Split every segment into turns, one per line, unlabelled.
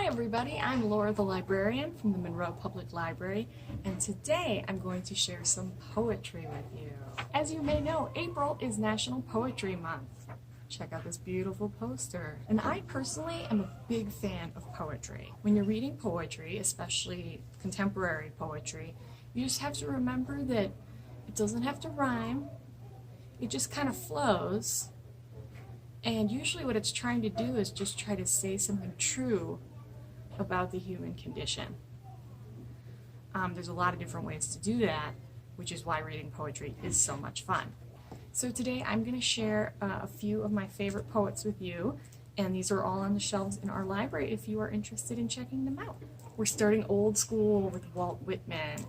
everybody, I'm Laura the librarian from the Monroe Public Library, and today I'm going to share some poetry with you. As you may know, April is National Poetry Month. Check out this beautiful poster. And I personally am a big fan of poetry. When you're reading poetry, especially contemporary poetry, you just have to remember that it doesn't have to rhyme, it just kind of flows. And usually what it's trying to do is just try to say something true about the human condition. There's a lot of different ways to do that, which is why reading poetry is so much fun. So today I'm going to share a few of my favorite poets with you, and these are all on the shelves in our library if you are interested in checking them out. We're starting old school with Walt Whitman.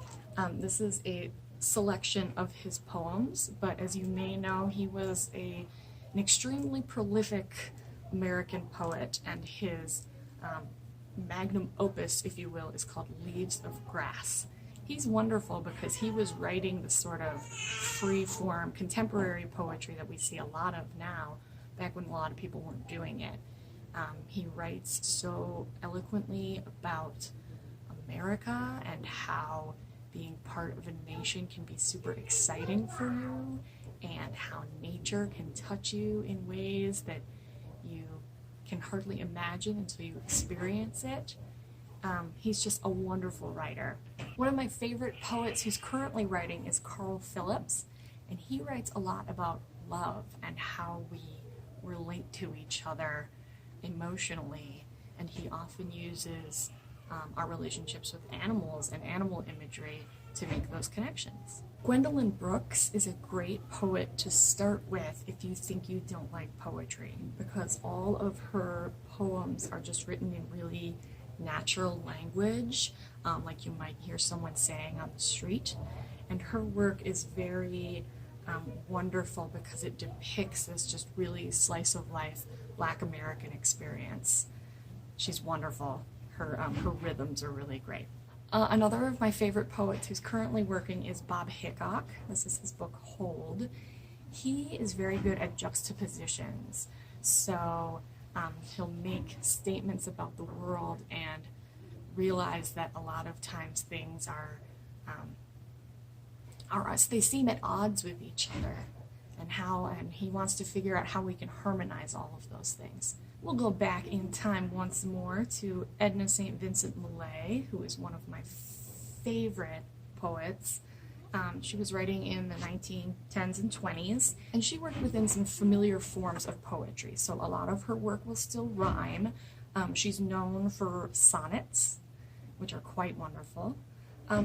This is a selection of his poems, but as you may know, he was an extremely prolific American poet, and his magnum opus, if you will, is called Leaves of Grass. He's wonderful because he was writing the sort of free-form contemporary poetry that we see a lot of now, back when a lot of people weren't doing it. He writes so eloquently about America and how being part of a nation can be super exciting for you, and how nature can touch you in ways that you can hardly imagine until you experience it. He's just a wonderful writer. One of my favorite poets who's currently writing is Phillips, and he writes a lot about love and how we relate to each other emotionally, and he often uses our relationships with animals and animal imagery to make those connections. Gwendolyn Brooks is a great poet to start with if you think you don't like poetry, because all of her poems are just written in really natural language, like you might hear someone saying on the street, and her work is very wonderful because it depicts this just really slice of life Black American experience. She's wonderful. Her rhythms are really great. Another of my favorite poets who's currently working is Bob Hicok. This is his book Hold. He is very good at juxtapositions, so he'll make statements about the world and realize that a lot of times things are they seem at odds with each other, and he wants to figure out how we can harmonize all of those things. We'll go back in time once more to Edna St. Vincent Millay, who is one of my favorite poets. She was writing in the 1910s and 20s, and she worked within some familiar forms of poetry, so a lot of her work will still rhyme. She's known for sonnets, which are quite wonderful.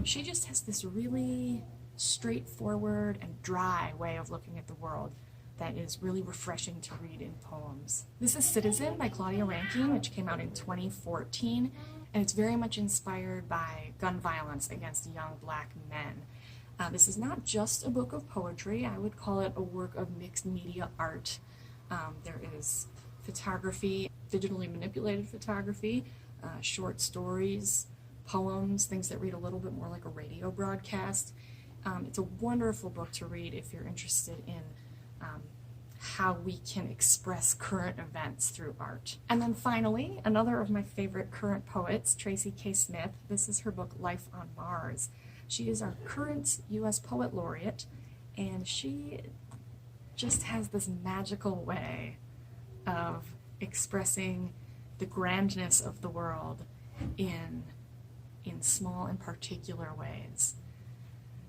She just has this really straightforward and dry way of looking at the world that is really refreshing to read in poems. This is Citizen by Claudia Rankine, which came out in 2014, and it's very much inspired by gun violence against young Black men. This is not just a book of poetry. I would call it a work of mixed media art. There is photography, digitally manipulated photography, short stories, poems, things that read a little bit more like a radio broadcast. It's a wonderful book to read if you're interested in how we can express current events through art. And then finally, another of my favorite current poets, Tracy K. This is her book Life on Mars. She is our current U.S. Poet Laureate, and she just has this magical way of expressing the grandness of the world in small and particular ways.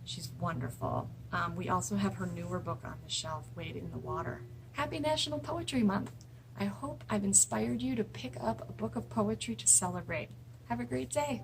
She's wonderful. We also have her newer book on the shelf, Wade in the Water. Happy National Poetry Month! I hope I've inspired you to pick up a book of poetry to celebrate. Have a great day!